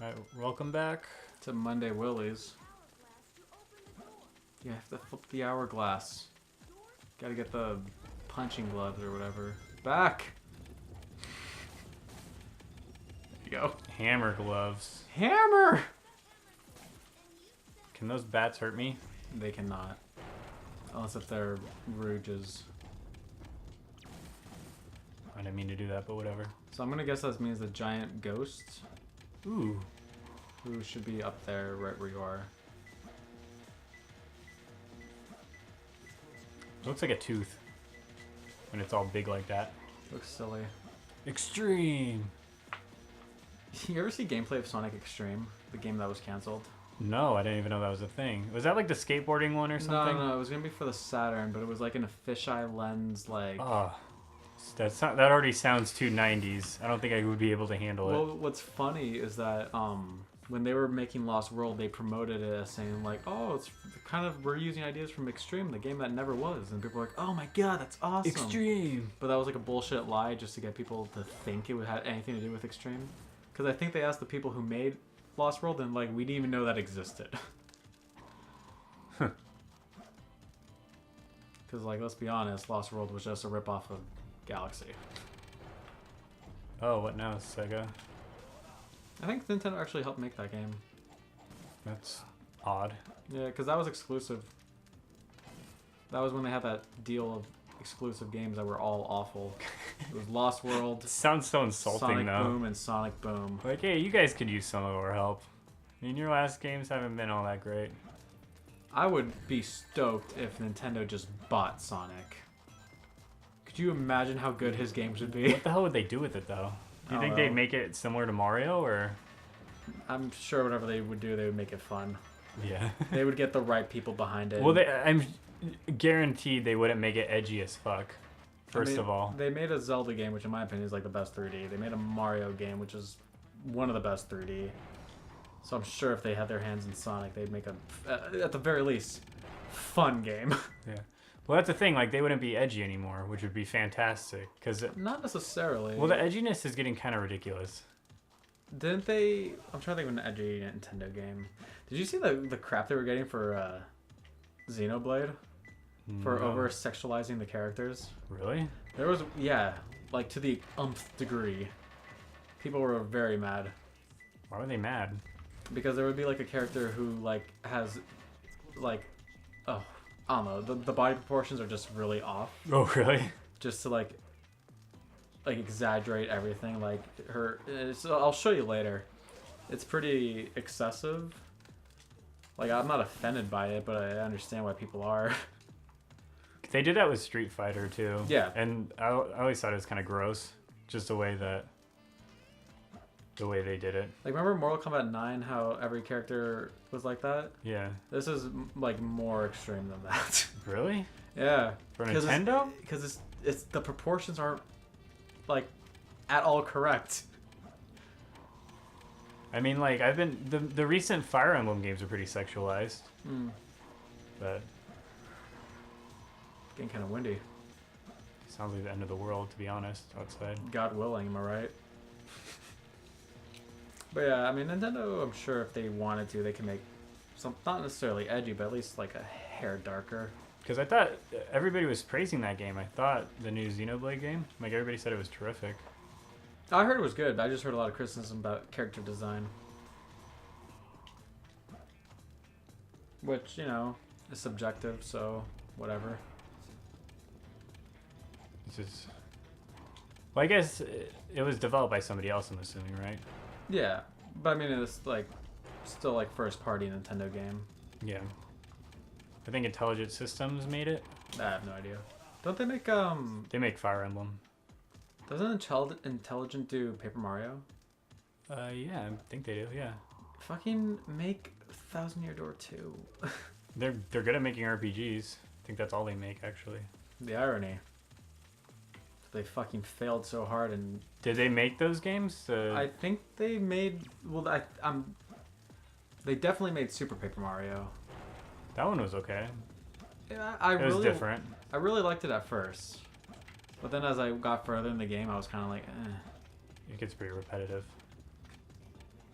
Alright, welcome back. To Monday Willies. You have to flip the hourglass. Gotta get the punching gloves or whatever. Back! There you go. Hammer gloves. Hammer! Can those bats hurt me? They cannot. Unless if they're Rouges. I didn't mean to do that, but whatever. So I'm gonna guess that means the giant ghost, Ooh. who should be up there right where you are. Looks like a tooth. When it's all big like that. Looks silly. Extreme! You ever see gameplay of Sonic Extreme? The game that was cancelled? No, I didn't even know that was a thing. Was that like the skateboarding one or something? No, it was gonna be for the Saturn, but it was like in a fisheye lens, like... Oh. That already sounds too 90s. I don't think I would be able to handle it. Well, what's funny is that when they were making Lost World, they promoted it as saying like, "Oh, it's kind of we're using ideas from Extreme, the game that never was," and people were like, "Oh my god, that's awesome!" Extreme! But that was like a bullshit lie just to get people to think it would have anything to do with Extreme, because I think they asked the people who made Lost World, and like we didn't even know that existed. Because like let's be honest, Lost World was just a ripoff of Galaxy. Oh, what now, Sega? I think Nintendo actually helped make that game. That's odd. Yeah, because that was exclusive. That was when they had that deal of exclusive games that were all awful. It was Lost World, It sounds so insulting, Sonic though. Boom, and Sonic Boom. Like, hey, you guys could use some of our help. I mean, your last games haven't been all that great. I would be stoked if Nintendo just bought Sonic. Could you imagine how good his games would be? What the hell would they do with it, though? Do you I think don't they'd know. make it similar to Mario, or...? I'm sure whatever they would do, they would make it fun. Yeah. They would get the right people behind it. Well, I'm guaranteed they wouldn't make it edgy as fuck, first of all. They made a Zelda game, which in my opinion is like the best 3D. They made a Mario game, which is one of the best 3D. So I'm sure if they had their hands in Sonic, they'd make a, at the very least, fun game. Yeah. Well, that's the thing. Like, they wouldn't be edgy anymore, which would be fantastic. Because, Not necessarily. well, the edginess is getting kind of ridiculous. Didn't they... I'm trying to think of an edgy Nintendo game. Did you see the crap they were getting for Xenoblade? For No. over-sexualizing the characters? Really? There was... Yeah. Like, to the umpth degree. People were very mad. Why were they mad? Because there would be, like, a character who, like, has... Like... Oh... I don't know. The body proportions are just really off. Oh, really? Just to, like exaggerate everything. Like, I'll show you later. It's pretty excessive. Like, I'm not offended by it, but I understand why people are. They did that with Street Fighter, too. Yeah. And I always thought it was kind of gross. Just the way they did it. Like, remember Mortal Kombat 9, how every character was like that? Yeah. This is, like, more extreme than that. Really? Yeah. For Nintendo? Because it's the proportions aren't, like, at all correct. I mean, like, the recent Fire Emblem games are pretty sexualized. But Getting kind of windy. sounds like the end of the world, to be honest, outside. God willing, am I right? But yeah, I mean, Nintendo, I'm sure if they wanted to, they can make some, not necessarily edgy, but at least like a hair darker. Because I thought everybody was praising that game. I thought the new Xenoblade game, like, everybody said it was terrific. I heard it was good. I just heard a lot of criticism about character design. Which, you know, is subjective, so whatever. It's just... Well, I guess it was developed by somebody else, I'm assuming, right? Yeah, but I mean, it's like still like first party Nintendo game. Yeah. I think Intelligent Systems made it. I have no idea. Don't they make They make Fire Emblem. Doesn't Intelligent do Paper Mario? Yeah, I think they do, yeah. Fucking make Thousand Year Door 2. They're good at making RPGs. I think that's all they make, actually. The irony. They fucking failed so hard, and Did they make those games? I think they made. Well, they definitely made Super Paper Mario. That one was okay. Yeah, It was different. I really liked it at first, but then as I got further in the game, I was kind of like, eh. It gets pretty repetitive.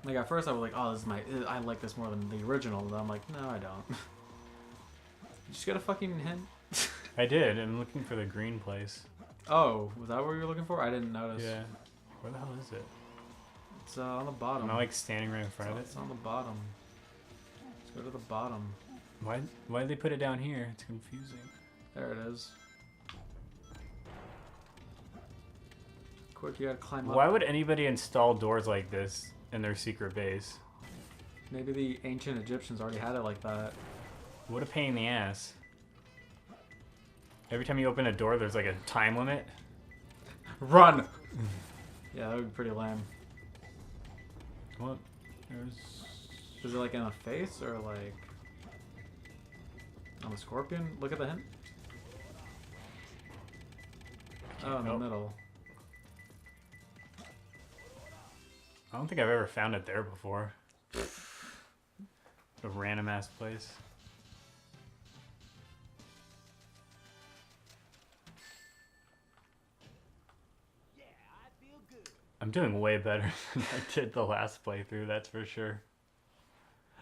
Like at first I was like, oh, this is I like this more than the original. And I'm like, no, I don't. You just got a fucking hint. I did. I'm looking for the green place. Oh, was that what you were looking for? I didn't notice. Yeah. Where the hell is it? It's on the bottom. Am I like standing right in front of it? It's on the bottom. Let's go to the bottom. Why did they put it down here? It's confusing. There it is. Quick, you gotta climb up. Why would anybody install doors like this in their secret base? Maybe the ancient Egyptians already had it like that. What a pain in the ass. Every time you open a door, there's like a time limit. Run! Yeah, that would be pretty lame. What? There's... Is it like in the face or like on the scorpion? Look at the hint. Oh, in the middle. I don't think I've ever found it there before. A random ass place. I'm doing way better than I did the last playthrough, that's for sure.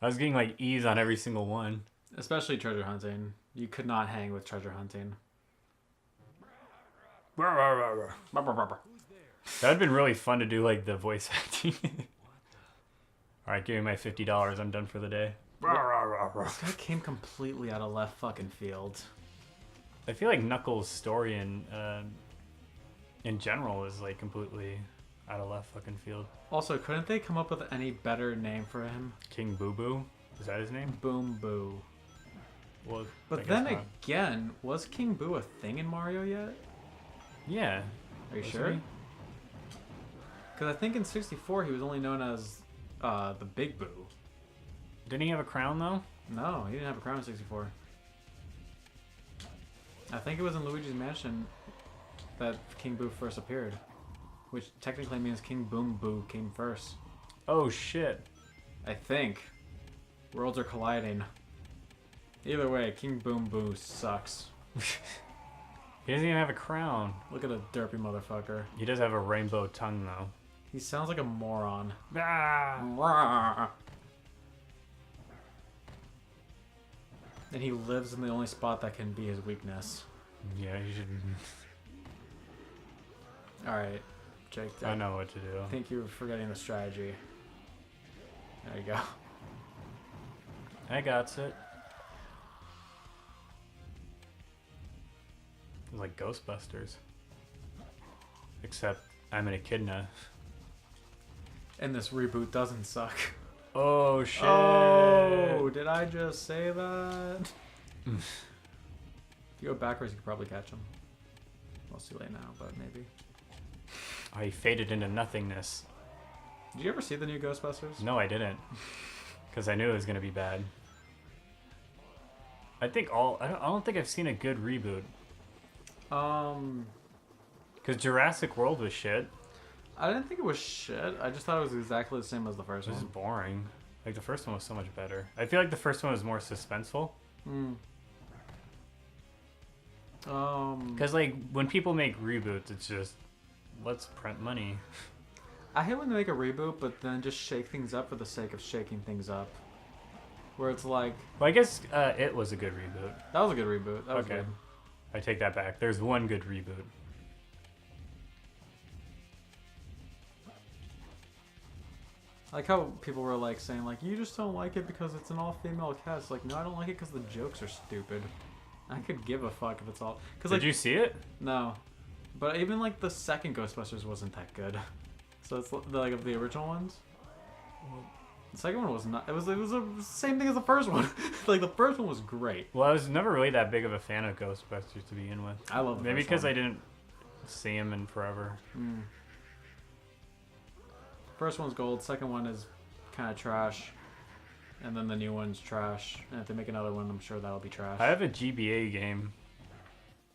I was getting like E's on every single one. Especially treasure hunting. You could not hang with treasure hunting. That would have been really fun to do like the voice acting. Alright, give me my $50. I'm done for the day. This guy came completely out of left fucking field. I feel like Knuckles' story in general is like completely out of left fucking field. Also, couldn't they come up with any better name for him? King Boo Boo? Is that his name? Boom Boo. Well, But then again, was King Boo a thing in Mario yet? Yeah. Are you Was sure? he? Because I think in 64 he was only known as the Big Boo. Didn't he have a crown though? No, he didn't have a crown in 64. I think it was in Luigi's Mansion that King Boo first appeared. Which technically means King Boom Boo came first. Oh shit. I think. Worlds are colliding. Either way, King Boom Boo sucks. He doesn't even have a crown. Look at a derpy motherfucker. He does have a rainbow tongue though. He sounds like a moron. Ah! And he lives in the only spot that can be his weakness. Yeah, you should. Alright, Jake. I know what to do. I think you're forgetting the strategy. There you go. I got it. It's like Ghostbusters. Except I'm an echidna. And this reboot doesn't suck. Oh shit! Oh, did I just say that? If you go backwards, you could probably catch him. Well, it's too late now, but maybe. Oh, he faded into nothingness. Did you ever see the new Ghostbusters? No, I didn't. Because I knew it was gonna be bad. I don't think I've seen a good reboot. Because Jurassic World was shit. I didn't think it was shit. I just thought it was exactly the same as the first It was one. boring. Like the first one was so much better. I feel like the first one was more suspenseful. Because like when people make reboots, it's just let's print money. I hate when they make a reboot, but then just shake things up for the sake of shaking things up. Where it's like, Well, I guess it was a good reboot. that was a good reboot. That was Okay. good. I take that back. There's one good reboot. I like how people were like saying like, you just don't like it because it's an all-female cast. Like, no, I don't like it because the jokes are stupid. I could give a fuck if it's all. Cause Did like, you see it? No, but even like the second Ghostbusters wasn't that good. So it's like of the original ones. The second one was not. It was the same thing as the first one. Like the first one was great. Well, I was never really that big of a fan of Ghostbusters to begin with. I love the Maybe first because one. I didn't see him in forever. First one's gold. Second one is kind of trash, and then the new one's trash. And if they make another one, I'm sure that'll be trash. I have a GBA game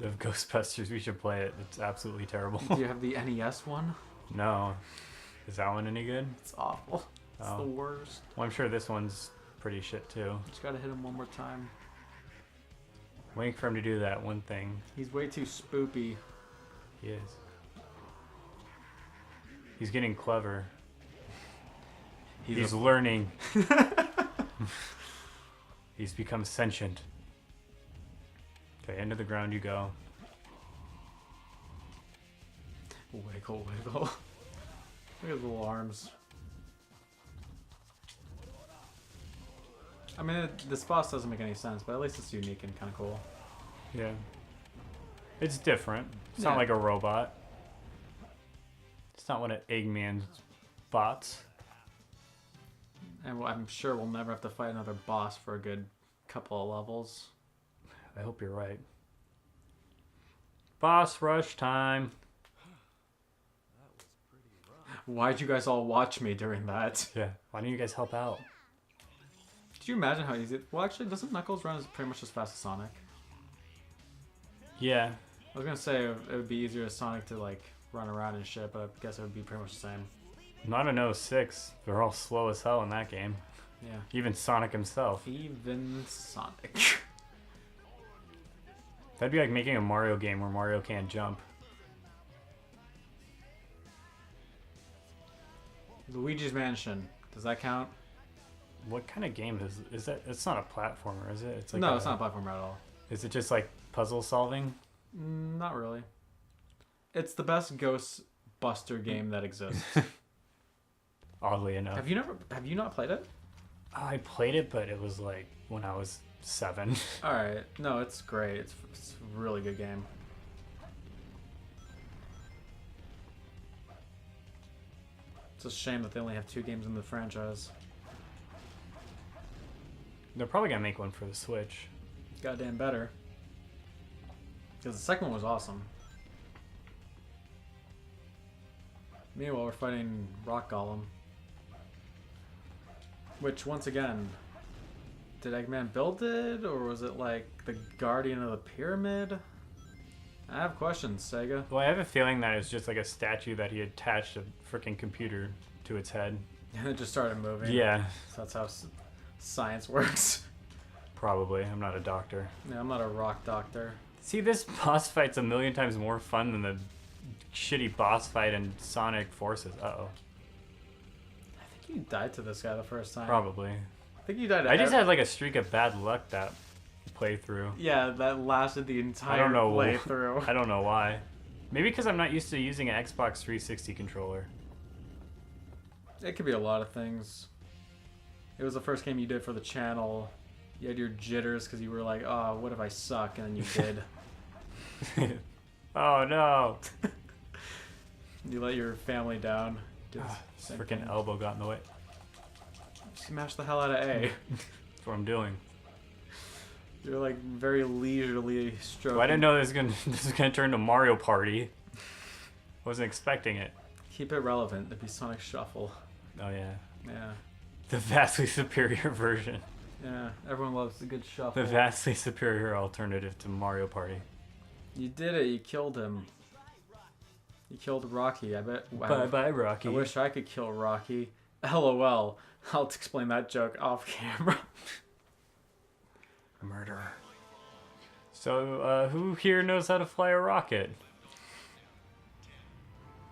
of Ghostbusters. We should play it. It's absolutely terrible. Do you have the NES one? No. Is that one any good? It's awful. It's Oh. the worst. Well, I'm sure this one's pretty shit too. Just gotta hit him one more time. Waiting for him to do that one thing. He's way too spoopy. He is. He's getting clever. He's learning. He's become sentient. Okay, into the ground you go. Wiggle, wiggle. Look at his little arms. I mean, this boss doesn't make any sense, but at least it's unique and kind of cool. Yeah. It's different. It's Yeah. not like a robot. It's not one of Eggman's bots. And I'm sure we'll never have to fight another boss for a good couple of levels. I hope you're right. Boss rush time. Why'd you guys all watch me during that? Yeah. Why don't you guys help out? Could you imagine how easy... Well, actually, doesn't Knuckles run pretty much as fast as Sonic? Yeah. I was gonna say it would be easier as Sonic to, like, run around and shit, but I guess it would be pretty much the same. Not an 06. They're all slow as hell in that game. Yeah. Even Sonic himself. Even Sonic. That'd be like making a Mario game where Mario can't jump. Luigi's Mansion. Does that count? What kind of game is that? It's not a platformer, is it? It's like No, it's not a platformer at all. Is it just like puzzle solving? Not really. It's the best Ghostbuster game that exists. Oddly enough. Have you not played it? I played it, but it was like when I was 7. Alright. No, it's great. It's a really good game. It's a shame that they only have 2 games in the franchise. They're probably gonna make one for the Switch. Goddamn better. Because the second one was awesome. Meanwhile, we're fighting Rock Golem. Which, once again, did Eggman build it? Or was it like the Guardian of the Pyramid? I have questions, Sega. Well, I have a feeling that it's just like a statue that he attached a freaking computer to its head. And it just started moving. Yeah, So that's how science works. probably. I'm not a doctor. Yeah, I'm not a rock doctor. See, this boss fight's a million times more fun than the shitty boss fight in Sonic Forces. Uh-oh. I think you died to this guy the first time. Probably. I think you died to I just had like a streak of bad luck that playthrough. Yeah, that lasted the entire I don't know. playthrough. I don't know why. Maybe because I'm not used to using an Xbox 360 controller. It could be a lot of things. It was the first game you did for the channel. You had your jitters because you were like, oh, what if I suck? And then you did. Oh no! You let your family down. Did the same Freaking thing. elbow got in the way. Smash the hell out of A. That's what I'm doing. You're like very leisurely stroking. Well, I didn't know this was gonna turn to Mario Party. Wasn't expecting it. Keep it relevant. It'd be Sonic Shuffle. Oh yeah, Yeah. the vastly superior version. Yeah. Everyone loves the good shuffle. The vastly superior alternative to Mario Party. You did it. You killed him. You killed Rocky. I bet. Bye bye, Rocky. I wish I could kill Rocky. LOL. I'll explain that joke off camera. Murderer. So, who here knows how to fly a rocket?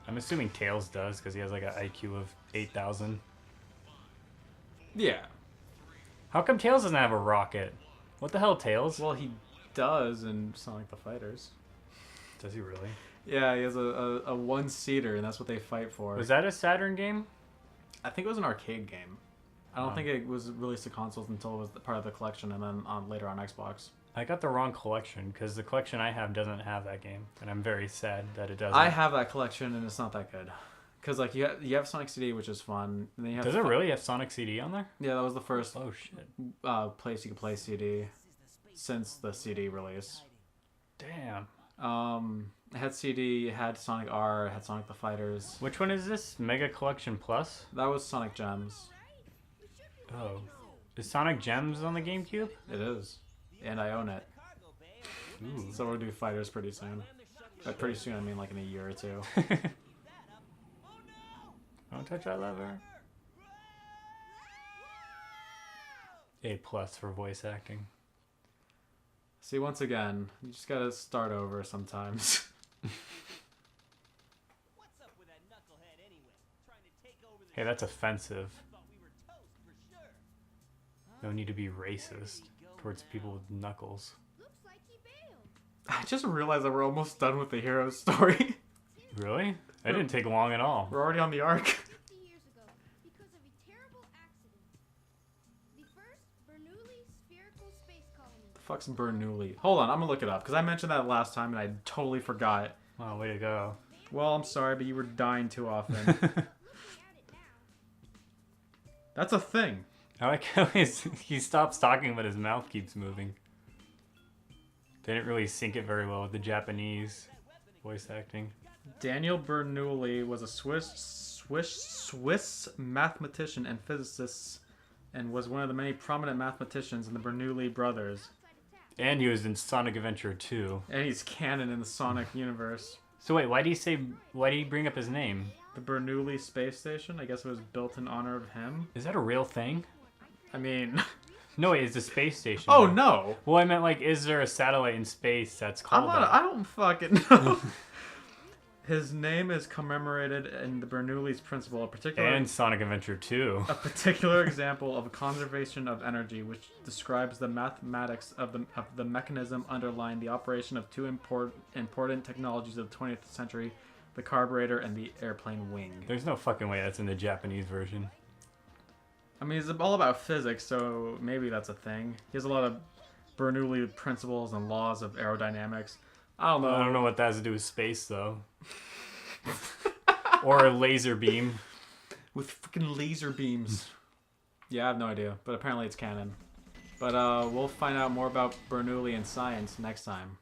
I'm assuming Tails does, because he has like an IQ of 8,000. Yeah. How come Tails doesn't have a rocket? What the hell, Tails? Well, he does in Sonic the Fighters. Does he really? Yeah, he has a one-seater, and that's what they fight for. Was that a Saturn game? I think it was an arcade game. I don't Oh. think it was released to consoles until it was part of the collection, and then later on Xbox. I got the wrong collection, because the collection I have doesn't have that game, and I'm very sad that it doesn't. I have that collection, and it's not that good. Because like you have Sonic CD, which is fun. And then you have Does it really have Sonic CD on there? Yeah, that was the first Oh shit. place you could play CD since the CD release. Damn. It had CD, it had Sonic R, it had Sonic the Fighters. Which one is this? Mega Collection Plus? That was Sonic Gems. Oh. Is Sonic Gems on the GameCube? It is. And I own it. Ooh. So we'll do Fighters pretty soon. By pretty soon, I mean like in a year or two. Don't touch that lever. A+ for voice acting. See, once again, you just gotta start over sometimes. Hey, that's offensive. No need to be racist towards people with knuckles. Looks like he bailed. I just realized that we're almost done with the hero story. Really? That didn't take long at all. We're already on the arc. 50 years ago, because of a terrible accident. The first Bernoulli spherical space colony. The fuck's Bernoulli? Hold on, I'm gonna look it up because I mentioned that last time and I totally forgot. Oh, way to go. Well, I'm sorry, but you were dying too often. Looking at it now. That's a thing. I like how he stops talking, but his mouth keeps moving. They didn't really sync it very well with the Japanese voice acting. Daniel Bernoulli was a Swiss mathematician and physicist, and was one of the many prominent mathematicians in the Bernoulli brothers. And he was in Sonic Adventure 2. And he's canon in the Sonic universe. So wait, why do you bring up his name? The Bernoulli space station, I guess it was built in honor of him. Is that a real thing? I mean, No, wait, it's a space station. oh though. no! Well, I meant like, is there a satellite in space that's called that? I don't fucking know. His name is commemorated in the Bernoulli's principle, a particular And Sonic Adventure 2. a particular example of a conservation of energy, which describes the mathematics of the mechanism underlying the operation of two important technologies of the 20th century, the carburetor and the airplane wing. There's no fucking way that's in the Japanese version. I mean, it's all about physics, so maybe that's a thing. He has a lot of Bernoulli principles and laws of aerodynamics. I don't know. I don't know what that has to do with space, though. Or a laser beam. With freaking laser beams. Yeah, I have no idea, but apparently it's canon. But we'll find out more about Bernoulli and science next time.